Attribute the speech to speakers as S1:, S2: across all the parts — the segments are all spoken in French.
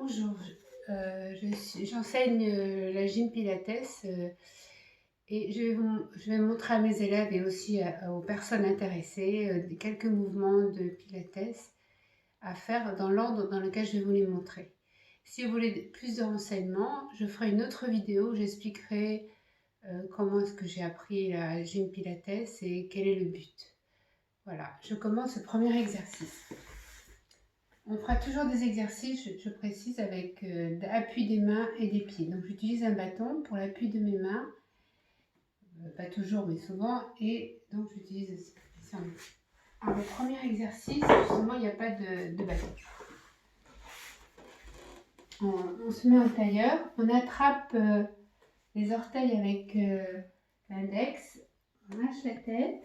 S1: Bonjour, j'enseigne la gym Pilates et je vais montrer à mes élèves et aussi aux personnes intéressées quelques mouvements de Pilates à faire dans l'ordre dans lequel je vais vous les montrer. Si vous voulez plus de renseignements, je ferai une autre vidéo où j'expliquerai comment est-ce que j'ai appris la gym Pilates et quel est le but. Voilà, je commence le premier exercice. On fera toujours des exercices, je précise, avec l'appui des mains et des pieds. Donc j'utilise un bâton pour l'appui de mes mains, pas toujours mais souvent, et donc j'utilise ça. Alors le premier exercice, justement, il n'y a pas de bâton. On se met en tailleur, on attrape les orteils avec l'index, on lâche la tête.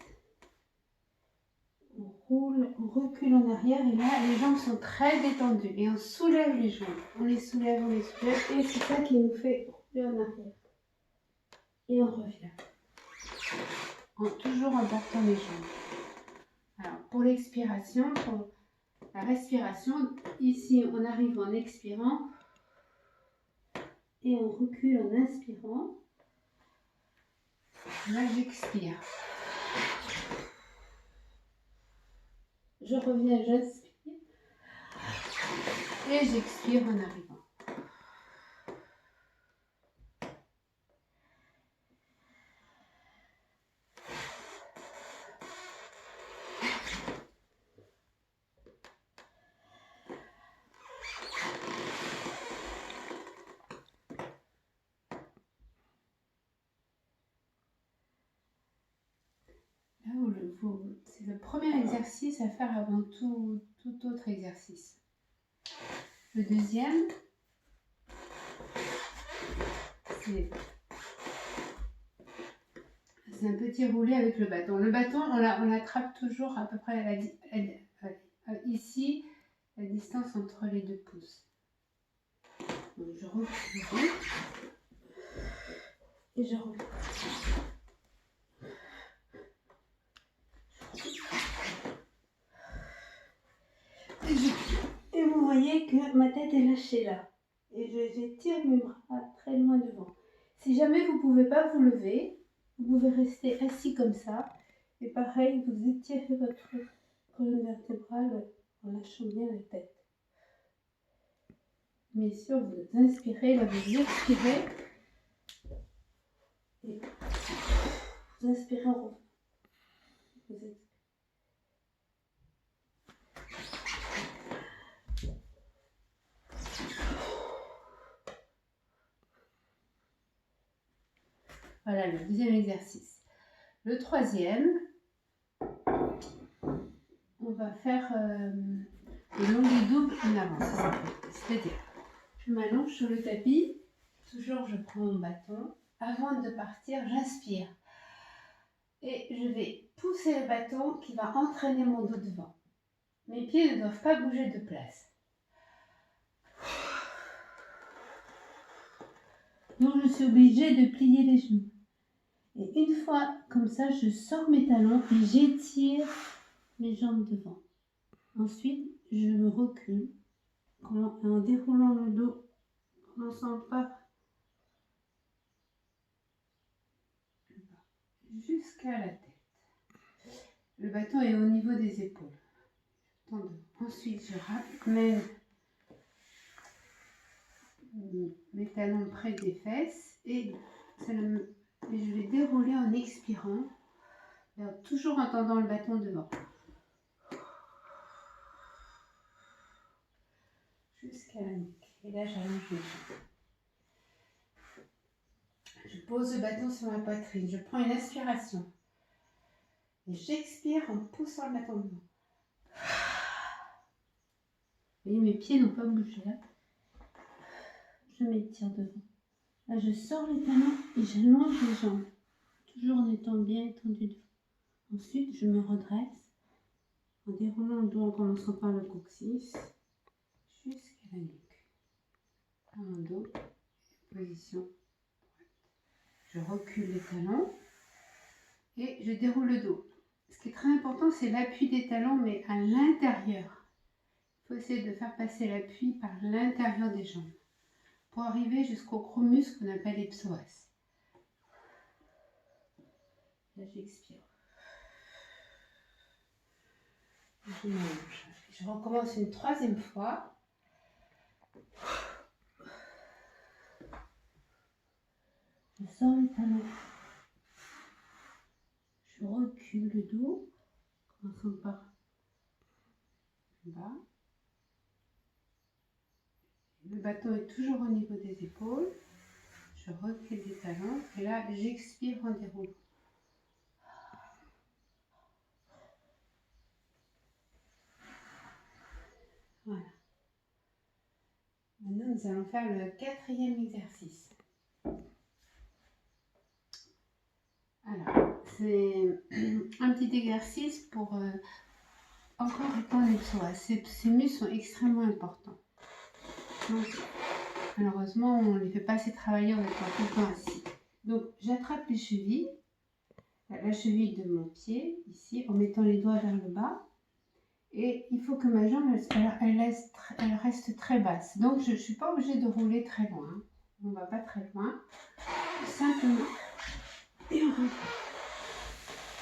S1: On roule, on recule en arrière et là les jambes sont très détendues et on soulève les jambes. On les soulève et c'est ça qui nous fait rouler en arrière. Et on revient. Toujours en portant les jambes. Alors pour l'expiration, pour la respiration, ici on arrive en expirant et on recule en inspirant. Là j'expire. Je reviens, j'inspire et j'expire en arrivant. C'est le premier exercice à faire avant tout autre exercice. Le deuxième, c'est un petit roulé avec le bâton. Le bâton, on l'attrape toujours à peu près ici, la distance entre les deux pouces. Donc je recule et je recule. Et vous voyez que ma tête est lâchée là. Et j'étire mes bras très loin devant. Si jamais vous ne pouvez pas vous lever, vous pouvez rester assis comme ça. Et pareil, vous étirez votre colonne vertébrale en lâchant bien la tête. Bien sûr, vous inspirez, là vous expirez. Et vous inspirez en revenant. Vous expirez. Voilà le deuxième exercice. Le troisième, on va faire le longuet double en avant. C'est-à-dire, je m'allonge sur le tapis, toujours je prends mon bâton. Avant de partir, j'inspire. Et je vais pousser le bâton qui va entraîner mon dos devant. Mes pieds ne doivent pas bouger de place. Donc je suis obligée de plier les genoux. Et une fois comme ça, je sors mes talons et j'étire mes jambes devant. Ensuite, je me recule en déroulant le dos, commençant par jusqu'à la tête. Le bâton est au niveau des épaules. Ensuite, je ramène mes talons près des fesses et je vais dérouler en expirant, toujours en tendant le bâton devant. Jusqu'à la nuque. Et là, j'allonge les jambes. Je pose le bâton sur ma poitrine. Je prends une inspiration. Et j'expire en poussant le bâton devant. Vous voyez, mes pieds n'ont pas bougé là. Je m'étire devant. Là, je sors les talons et j'allonge les jambes. Toujours en étant bien étendu devant. Ensuite, je me redresse en déroulant le dos en commençant par le coccyx jusqu'à la nuque. Mon dos, position droite. Je recule les talons et je déroule le dos. Ce qui est très important, c'est l'appui des talons, mais à l'intérieur. Il faut essayer de faire passer l'appui par l'intérieur des jambes pour arriver jusqu'au gros muscle qu'on appelle les psoas. Là, j'expire. Je mange. Je recommence une troisième fois. Je sors les talons. Je recule le dos. Commençons par le bas. Le bâton est toujours au niveau des épaules. Je recule les talons. Et là, j'expire en déroulant. Voilà. Maintenant, nous allons faire le quatrième exercice. Alors, c'est un petit exercice pour encore étendre les psoas. Ces muscles sont extrêmement importants. Donc, malheureusement, on ne les fait pas assez travailler en étant tout le temps assis. Donc, j'attrape les chevilles, la cheville de mon pied, ici, en mettant les doigts vers le bas. Et il faut que ma jambe, elle reste très basse. Donc, je ne suis pas obligée de rouler très loin. On ne va pas très loin. Simplement. Et on revient.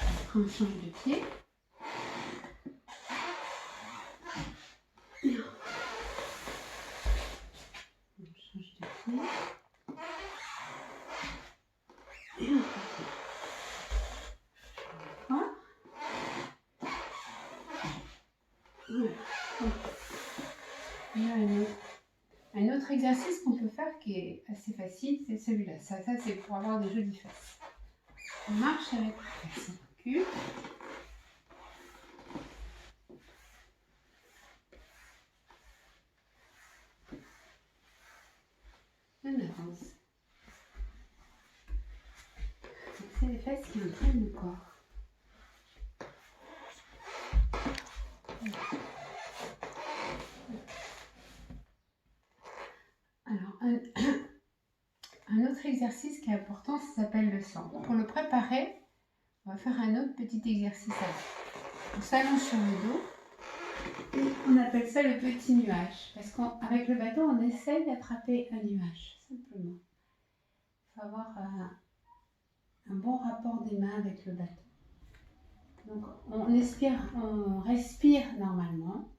S1: Après, on change de pied. Et on change de pied. Et on revient. Voilà. Il y a un autre exercice qu'on peut faire qui est assez facile, c'est celui-là. Ça c'est pour avoir des jolies fesses. On marche avec les fesses. On recule. On avance. C'est les fesses qui entraînent le corps. Alors, un autre exercice qui est important, ça s'appelle le centre. Pour le préparer, on va faire un autre petit exercice avant. On s'allonge sur le dos et on appelle ça le petit nuage. Parce qu'avec le bâton, on essaye d'attraper un nuage, simplement. Il faut avoir un bon rapport des mains avec le bâton. Donc, on respire normalement.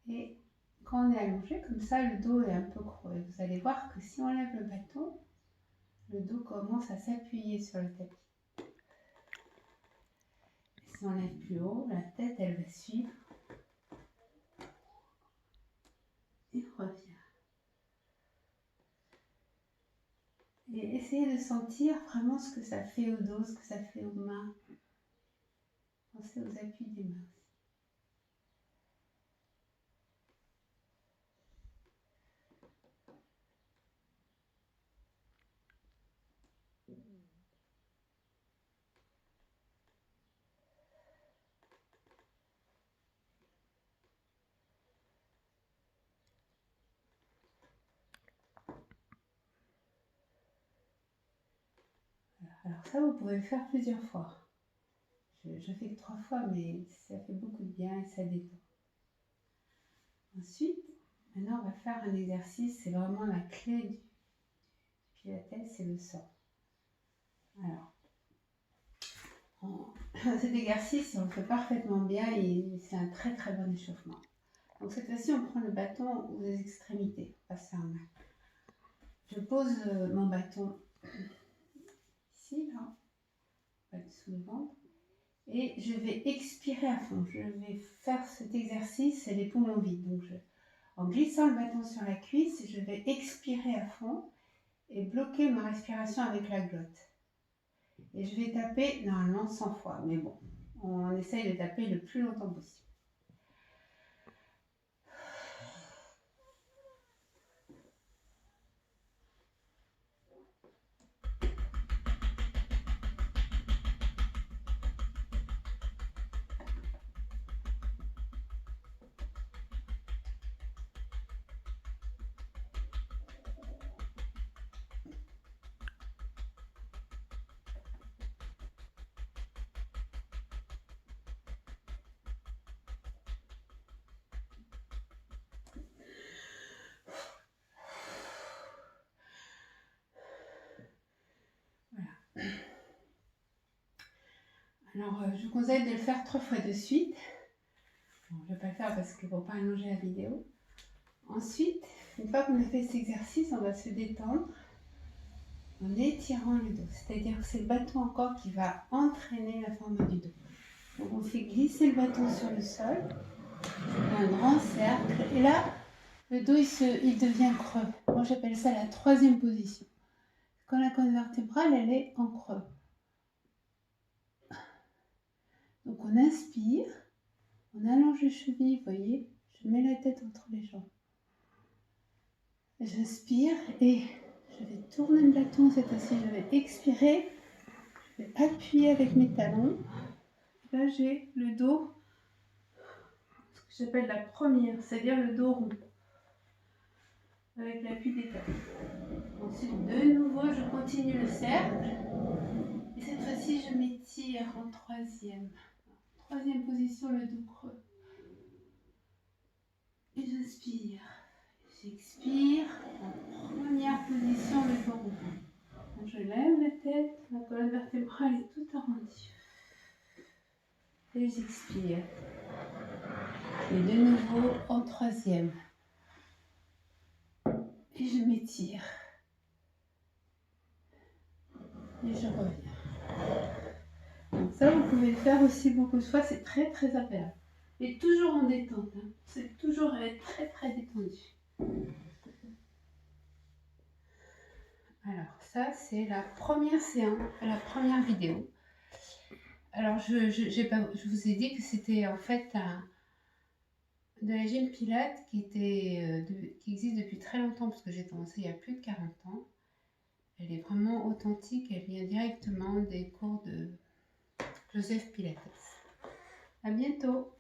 S1: Et quand on est allongé, comme ça, le dos est un peu creux. Et vous allez voir que si on lève le bâton, le dos commence à s'appuyer sur le tapis. Et si on lève plus haut, la tête, elle va suivre. Et on revient. Et essayez de sentir vraiment ce que ça fait au dos, ce que ça fait aux mains. Pensez aux appuis des mains. Alors ça, vous pouvez le faire plusieurs fois. Je fais que 3 fois, mais ça fait beaucoup de bien et ça détend. Ensuite, maintenant, on va faire un exercice. C'est vraiment la clé du Pilates, c'est le sang. Alors, cet exercice, si on le fait parfaitement bien, c'est un très très bon échauffement. Donc cette fois-ci, on prend le bâton aux extrémités. On passe en main. Je pose mon bâton ici, là, sous le ventre. Et je vais expirer à fond. Je vais faire cet exercice, les poumons vides. Donc, en glissant le bâton sur la cuisse, je vais expirer à fond et bloquer ma respiration avec la glotte. Et je vais taper normalement 100 fois. Mais bon, on essaye de taper le plus longtemps possible. Alors, je vous conseille de le faire 3 fois de suite. Bon, je ne vais pas le faire parce qu'il ne faut pas allonger la vidéo. Ensuite, une fois qu'on a fait cet exercice, on va se détendre en étirant le dos. C'est-à-dire que c'est le bâton encore qui va entraîner la forme du dos. Donc, on fait glisser le bâton sur le sol. Un grand cercle. Et là, le dos, il devient creux. Moi, j'appelle ça la 3e position. Quand la colonne vertébrale, elle est en creux. Donc, on inspire. On allonge les chevilles, vous voyez. Je mets la tête entre les jambes. J'inspire et je vais tourner le bâton cette fois-ci. Je vais expirer. Je vais appuyer avec mes talons. Là, j'ai le dos, ce que j'appelle la première, c'est-à-dire le dos rond, avec l'appui des talons. Ensuite, de nouveau, je continue le cercle. Et cette fois-ci, je m'étire en 3e. 3e position, le dos creux. Et j'inspire. J'expire. En 1re position, le dos rond. Quand je lève la tête, la colonne vertébrale est toute arrondie. Et j'expire. Et de nouveau en 3e. Et je m'étire. Et je reviens. Donc ça, vous pouvez le faire aussi beaucoup de fois, c'est très très agréable. Et toujours en détente, hein. C'est toujours être très très détendu. Alors ça, c'est la première séance, la première vidéo. Alors je vous ai dit que c'était en fait de la gym Pilates qui existe depuis très longtemps, parce que j'ai commencé il y a plus de 40 ans. Elle est vraiment authentique, elle vient directement des cours de Joseph Pilates. À bientôt!